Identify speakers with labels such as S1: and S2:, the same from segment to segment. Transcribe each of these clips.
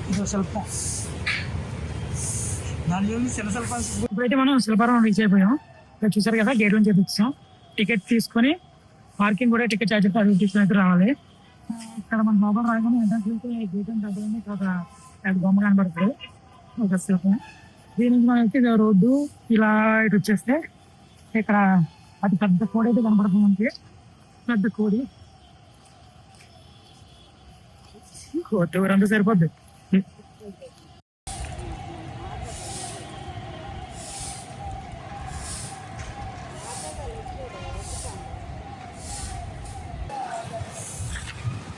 S1: ఇది శిల్పం, దాని చిన్న శిల్పం. ఇప్పుడైతే మనం శిల్పారావం రీచ్ అయిపోయాం. ఇక్కడ చూసారు కదా, గేట్ నుంచి తెచ్చాం. టికెట్ తీసుకొని పార్కింగ్ కూడా టికెట్ ఛార్జ్ తీసుకుని రావాలి. ఇక్కడ మన లోపల రాగానే ఎంట్రన్స్ గేట్ దగ్గర ఒక బొమ్మ కనబడుతుంది, ఒక శిల్పం. దీని నుంచి మనం అయితే రోడ్డు ఇలా ఇటు వచ్చేస్తే ఇక్కడ అది పెద్ద కోడి అయితే కనబడుతుంది మనకి. పెద్ద కోడి ఊరంతా సరిపోద్ది.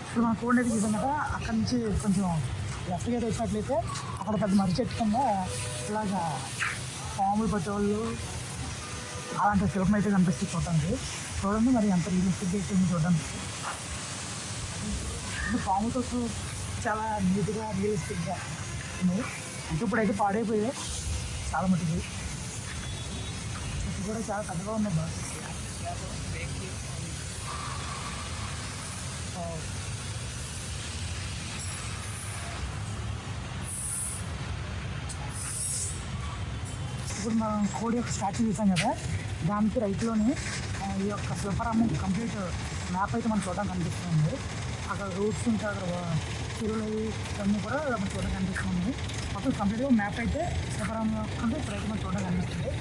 S1: ఇప్పుడు మన కోడి అయితే చూసాం కదా, అక్కడ నుంచి కొంచెం లెఫ్ట్ గేట్ వచ్చినట్లయితే అక్కడ పెద్ద మర్రి చెట్టు కింద ఇలాగా పాములు పట్టేవాళ్ళు అలాంటి శిల్పం అయితే కనిపిస్తుంది చూడండి. చూడండి మరి ఎంత రియలిస్టిక్గా అయితే చూడండి. పాములతో చాలా నీట్గా రియలిస్టిక్గా ఉన్నాయి. అంటే ఇప్పుడైతే పాడైపోయాయి చాలా మటుకు. ఇది కూడా చాలా పెద్దగా ఉన్నాయి బాగా. ఇప్పుడు మనం కోడి యొక్క స్టాచ్యూ చూసాం కదా, దానికి రైట్లోనే ఈ యొక్క శిల్పారామం కంప్లీట్ మ్యాప్ అయితే మనం చూడడానికి కనిపిస్తుంది. అక్కడ రూట్స్ ఇంకా అక్కడ చెరువులు ఇవన్నీ కూడా మనం చూడడానికి కనిపిస్తుంది. మొత్తం కంప్లీట్గా మ్యాప్ అయితే శిల్పారామం కంటే ఇప్పుడైతే మనం చూడడానికి కనిపిస్తుంది.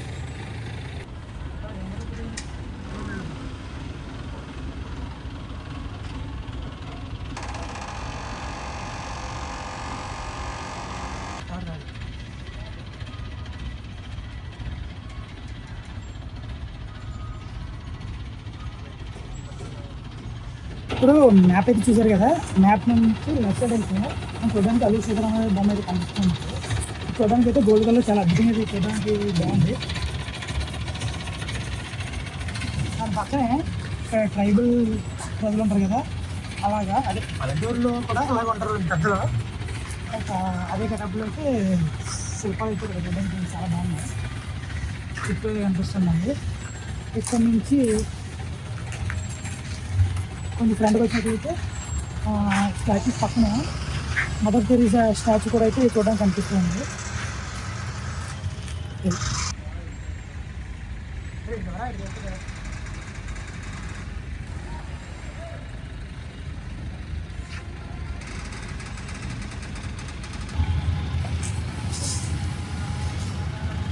S1: ఇప్పుడు మ్యాప్ అయితే చూసారు కదా, మ్యాప్ నుంచి లెఫ్ట్ సైడ్ వెళ్తే మనం చూడడానికి అల్లు సీతారామయ్య బొమ్మ అయితే కనిపిస్తుంది. చూడడానికి అయితే గోల్డ్ కలర్ చాలా అద్భుతంగా చూడడానికి బాగుంది. దాని పక్కనే ట్రైబల్ ప్రజలు ఉంటారు కదా, అలాగా అదే పల్లెటూరులో కూడా అలాగే ఉంటారు పెద్దలు. అదే గెటప్లో అయితే శిల్పాలు అయితే చూడడానికి చాలా బాగున్నాయి. చుట్టూ కనిపిస్తున్నాయి. ఇక్కడ నుంచి కొంచెం ఫ్రంట్కి వచ్చినట్లయితే స్టాచ్యూస్ పక్కన మదర్ తెరీసా స్టాచ్యూ కూడా అయితే చూడడానికి కనిపిస్తుంది.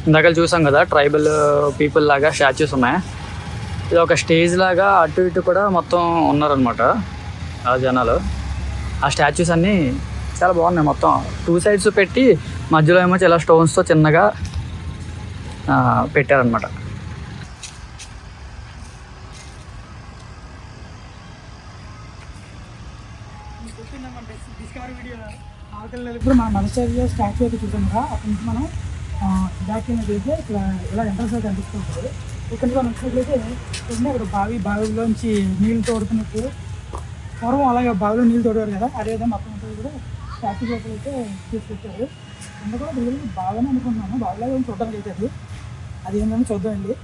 S2: ఇందాక చూసాం కదా, ట్రైబల్ పీపుల్ లాగా స్టాచ్యూస్ ఉన్నాయి. ఇది ఒక స్టేజ్ లాగా అటు ఇటు కూడా మొత్తం ఉన్నారనమాట ఆ జనాలు. ఆ స్టాచ్యూస్ అన్నీ చాలా బాగున్నాయి. మొత్తం 2 సైడ్స్ పెట్టి మధ్యలో ఏమో చాలా స్టోన్స్తో చిన్నగా పెట్టారనమాట.
S1: ఇప్పుడు మన మదర్సరీలో స్టాచ్యూ అయితే చూసాం కదా, అక్కడి నుంచి మనం బ్యాక్ అయితే ఇక్కడ ఇలా ఎంట్రన్స్ అయితే కనిపిస్తుంటుంది. ఇక్కడ నుంచి మనం వచ్చినట్లయితే అక్కడ బావిలోంచి నీళ్ళు తోడుతున్నట్టు పూర్వం అలాగే బావిలో నీళ్ళు తోడేవారు కదా, అదేవిధంగా మొత్తం కూడా స్టాచ్యూ లోపల అయితే తీసుకొచ్చారు. కింద కూడా రియల్గా బాగానే అనుకున్నాను, బావిలాగా చూడడానికి అయితే అది ఏంటని చూద్దామండి.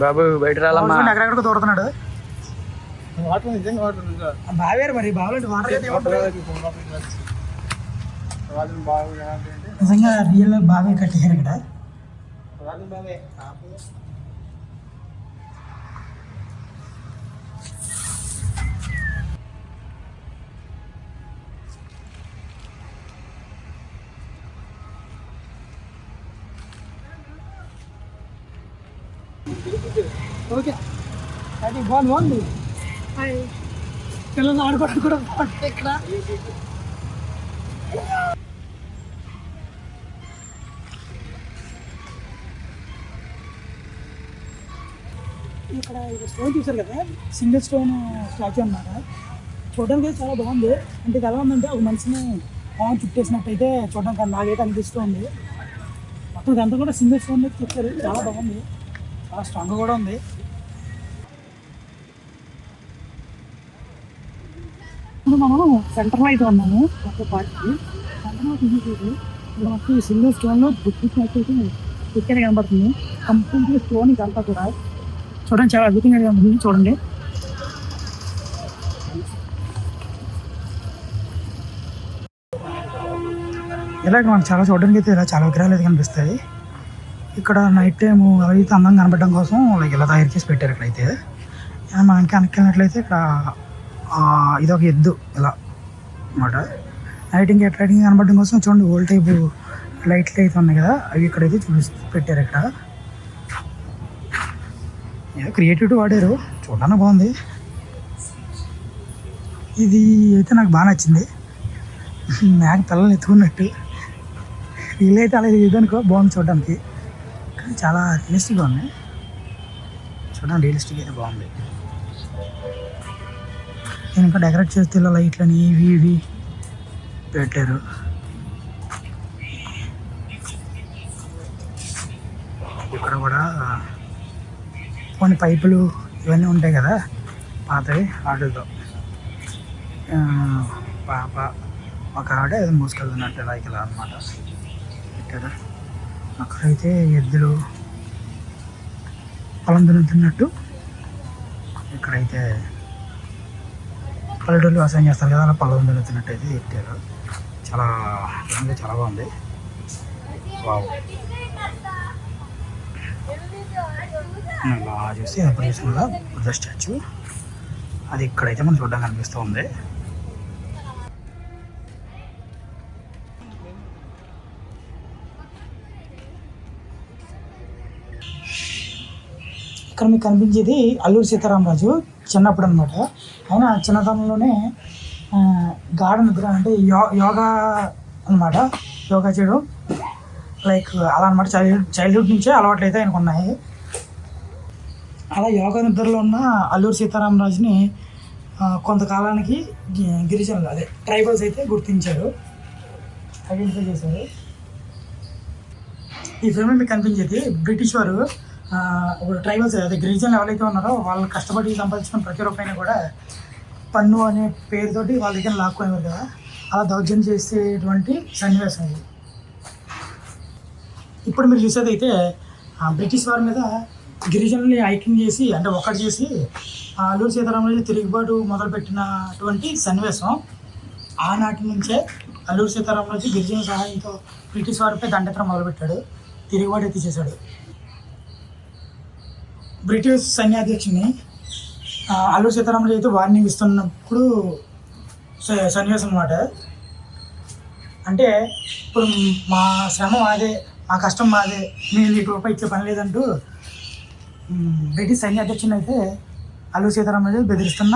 S2: బాబు బయట రాలమ్మా,
S1: ఎక్కడెక్కడ తోడుతున్నాడు. బావేరు మరి బావిలో వాటర్ నిజంగా రియల్ బాగా కట్టేశారు ఇక్కడ. ఓకే, అది బాగుంది. పిల్లలు ఆడుకోవడానికి కూడా బాగుంటుంది ఇక్కడ. ఇక్కడ స్టోన్ చూసారు కదా, సింగిల్ స్టోన్ స్టాచ్యూ అన్నమాట. చూడడానికి అయితే చాలా బాగుంది. అంటే ఎలా ఉందంటే ఒక మనిషిని చుట్టేసినట్టయితే చూడడానికి నాకైతే అనిపిస్తుంది. మొత్తం ఇదంతా కూడా సింగిల్ స్టోన్ చూస్తారు, చాలా బాగుంది, చాలా స్ట్రాంగ్ కూడా ఉంది. ఇప్పుడు మనం సెంటర్లో అయితే ఉన్నాము. ఒక పార్టీ సెంటర్లో చూసేది మనకు సింగిల్ స్టోన్లో బుక్కినట్టు అయితే పిక్చర్ కనబడుతుంది. కంప్లీట్గా స్టోన్ ఇదంతా కూడా చూడండి చాలా అద్భుతంగా ఉంది. చూడండి ఇలాగ మనకు చాలా చూడడానికి అయితే ఇలా చాలా విగ్రహాలు అయితే కనిపిస్తాయి. ఇక్కడ నైట్ టైం అయితే అందంగా కనపడడం కోసం లైక్ ఇలా తయారు చేసి పెట్టారు. ఇక్కడైతే మనం ఇంకా వెనక్కి ఇక్కడ ఇదొక ఎద్దు ఇలా అన్నమాట. నైట్ ఇంకా లైటింగ్ కనపడడం కోసం చూడండి ఓల్డ్ టైప్ లైట్లు అయితే ఉన్నాయి కదా, అవి ఇక్కడైతే పెట్టారు. ఇక్కడ ఏదో క్రియేటివిటీ వాడారు, చూడడానికి బాగుంది. ఇది అయితే నాకు బాగా నచ్చింది, మేక పిల్లల్ని ఎత్తుకున్నట్టు. వీళ్ళు అయితే అలా ఇదనుకో బాగుంది చూడడానికి, కానీ చాలా రియలిస్టిక్గా ఉంది. చూడండి రియలిస్టిక్ అయితే బాగుంది. నేను ఇంకా డెకరేట్ చేస్తే ఇలా లైట్లని ఇవి పెట్టారు. ఇక్కడ కూడా కొన్ని పైపులు ఇవన్నీ ఉంటాయి కదా పాతవి, వాటితో పాప ఒక ఆవిడ ఏదో మూసుకెళ్తున్నట్టు ఇలా అనమాట పెట్టారు. అక్కడైతే ఎద్దులు పొలం దున్నుతున్నట్టు, ఇక్కడైతే పల్లెటూళ్ళు వ్యవసాయం చేస్తారు కదా, అలా పొలం దున్నుతున్నట్టు అయితే పెట్టారు. చాలా చాలా బాగుంది. వావ్, ఇలా చూసి అప్పుడు చూసిన బుద్ధ స్టాచ్యూ అది ఇక్కడైతే మనం చూడడానికి కనిపిస్తూ ఉంది. ఇక్కడ మీకు కనిపించేది అల్లూరి సీతారామరాజు చిన్నప్పుడు అనమాట. ఆయన చిన్నతనంలోనే గాఢ నిద్ర అంటే యోగా అనమాట, యోగా చేయడం లైక్ అలా అనమాట. చైల్డ్హుడ్ నుంచే అలవాట్లు అయితే ఆయనకు ఉన్నాయి. అలా యోగా నిద్రలో ఉన్న అల్లూరి సీతారామరాజుని కొంతకాలానికి గిరిజనులు అదే ట్రైబల్స్ అయితే గుర్తించారు, ఐడెంటిఫై చేశారు. ఈ ఫిల్మ్లో మీకు కనిపించేది బ్రిటిష్ వారు ఇప్పుడు ట్రైబల్స్ అదే గిరిజనులు ఎవరైతే ఉన్నారో వాళ్ళు కష్టపడి సంపాదించిన ప్రతి రూపాయిని కూడా పన్ను అనే పేరుతోటి వాళ్ళ దగ్గర లాక్కునేవారు కదా, అలా దౌర్జన్యం చేసేటువంటి సన్నివేశం ఇది. ఇప్పుడు మీరు చూసేది అయితే బ్రిటిష్ వారి మీద గిరిజనుల్ని ఐక్యం చేసి అంటే ఒకటి చేసి అల్లూరి సీతారామరాజు తిరుగుబాటు మొదలుపెట్టినటువంటి సన్నివేశం. ఆనాటి నుంచే అల్లూరి సీతారామరాజు గిరిజనుల సహాయంతో బ్రిటిష్ వారిపై దండెత్తడం మొదలుపెట్టాడు, తిరుగుబాటు ఎత్తి చేశాడు. బ్రిటిష్ సైన్యాధ్యక్షుని అల్లూరి సీతారామరాజు అయితే వార్నింగ్ ఇస్తున్నప్పుడు సన్నివేశం అన్నమాట. అంటే ఇప్పుడు మా శ్రమ మాదే, మా కష్టం మాదే, నేను నీకు రూపాయి ఇచ్చే పని లేదంటూ బ్రిటిష్ సైన్యాధ్యక్షుని అయితే అల్లూరి సీతారామరాజు బెదిరిస్తున్న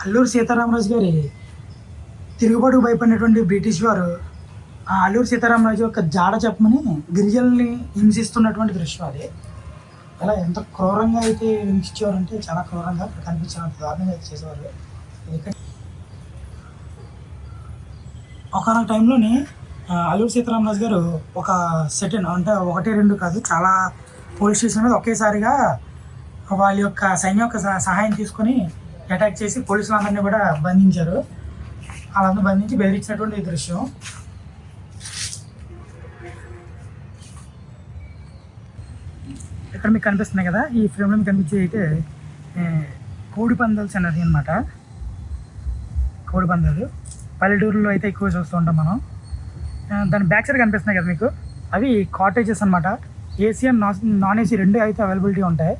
S1: అల్లూరి సీతారామరాజు గారి తిరుగుబాటుకు భయపడినటువంటి బ్రిటిష్ వారు అల్లూరి సీతారామరాజు యొక్క జాడ చెప్పమని గిరిజనుల్ని హింసిస్తున్నటువంటి దృశ్యం అది. అలా ఎంత క్రూరంగా అయితే హింసించేవారంటే చాలా క్రూరంగా కనిపించినంత దారుణంగా అయితే చేసేవారు. ఒకనొక టైంలోని అల్లూరి సీతారామరాజు గారు ఒక సెటిన్ అంటే 1-2 కాదు చాలా పోలీస్ స్టేషన్ మీద ఒకేసారిగా వాళ్ళ యొక్క సైన్యం యొక్క సహాయం తీసుకొని అటాక్ చేసి పోలీసులందరినీ కూడా బంధించారు. వాళ్ళందరూ బంధించి బెదిరించినటువంటి దృశ్యం. ఇక్కడ మీకు కనిపిస్తున్నాయి కదా, ఈ ఫ్రేమ్లో మీకు కనిపించేది అయితే కోడి పందాలు చిన్నది అనమాట. కోడి పందాలు పల్లెటూరులో అయితే ఎక్కువ చూస్తూ ఉంటాం మనం. దాని బ్యాక్ సైడ్ కనిపిస్తున్నాయి కదా మీకు, అవి కాటేజెస్ అనమాట. ఏసీ అండ్ నాన్ ఏసీ రెండు అయితే అవైలబిలిటీ ఉంటాయి.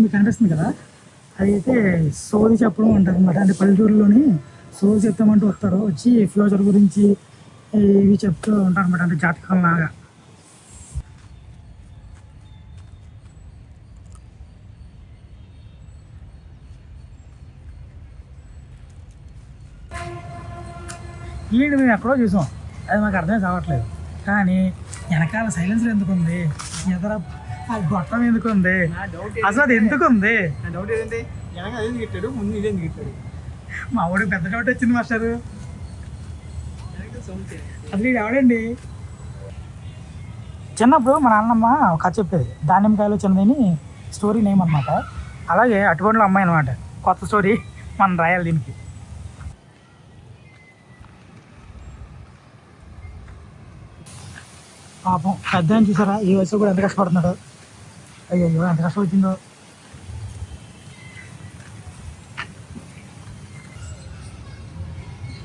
S1: మీకు కనిపిస్తుంది కదా, అది అయితే సోది చెప్పడం అంటారు అనమాట. అంటే పల్లెటూరులోని సోది చెప్తామంటూ వస్తారు, వచ్చి ఫ్యూచర్ గురించి ఇవి చెప్తూ ఉంటారు అనమాట, అంటే జాతకం లాగా. ఏంటి మేము ఎక్కడో చూసాం, అది మాకు అర్థమే కావట్లేదు. కానీ వెనకాల సైలెన్సర్ ఎందుకు ఉంది, ఎదర ఆ గొట్టం ఎందుకు ఉంది, అసలు అది ఎందుకు ఉంది?
S2: డౌట్ ఏంటంటే వెనక అదేందుకు గిట్టాడు, ముందు ఇదేందుకు గిట్టాడు?
S1: మా ఊడికి పెద్ద డౌట్ వచ్చింది మాస్టారు. అసలు ఇది ఎవడండి? చిన్నప్పుడు మా నాన్నమ్మ ఒక కథ చెప్పేది, దానిమ్మకాయలు చిన్నదని స్టోరీ నేమ్ అనమాట. అలాగే అటుకొండలో అమ్మాయి అనమాట, కొత్త స్టోరీ మనం రాయాలి దీనికి. పాపం పెద్ద అని చూసారా, ఈ వయసులో కూడా ఎంత కష్టపడుతున్నాడు. అయ్యో ఎంత కష్టం వచ్చిందో.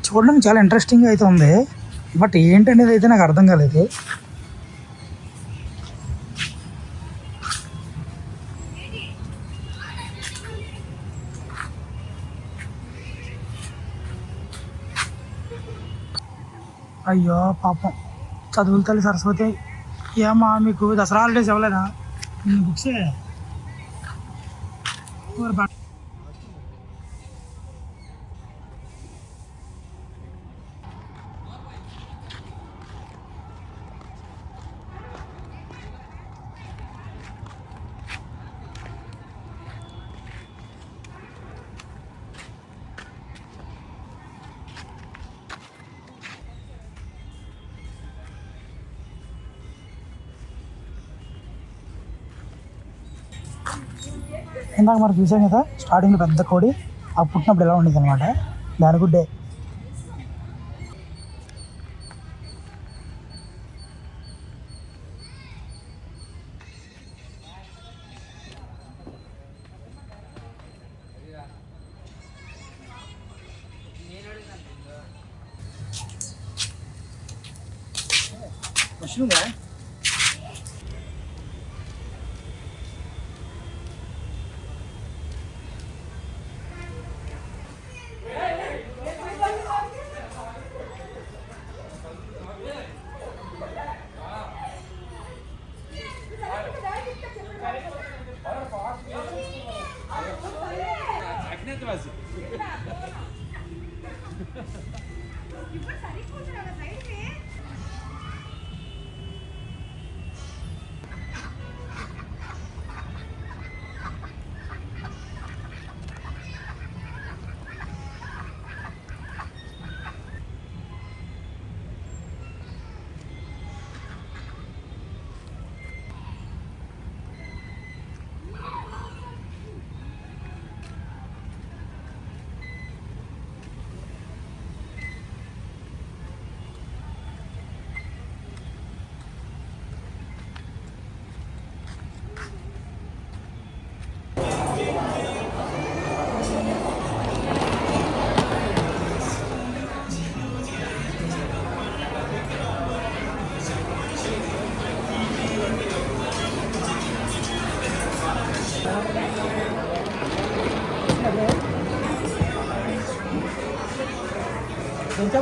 S1: చూడడానికి చాలా ఇంట్రెస్టింగ్ అయితే ఉంది, బట్ ఏంటనేది అయితే నాకు అర్థం కాలేదు. అయ్యో పాపం చదువుల తల్లి సరస్వతి, ఏమా మీకు దసరా హాలిడేస్ ఇవ్వలేదా? బుక్సే ఇందాక మనం చూసాం కదా స్టార్టింగ్లో పెద్ద కోడి, ఆ పుట్టినప్పుడు ఎలా ఉండేది అనమాట, దాని గుడ్డే. మష్రూమ్ ఎంత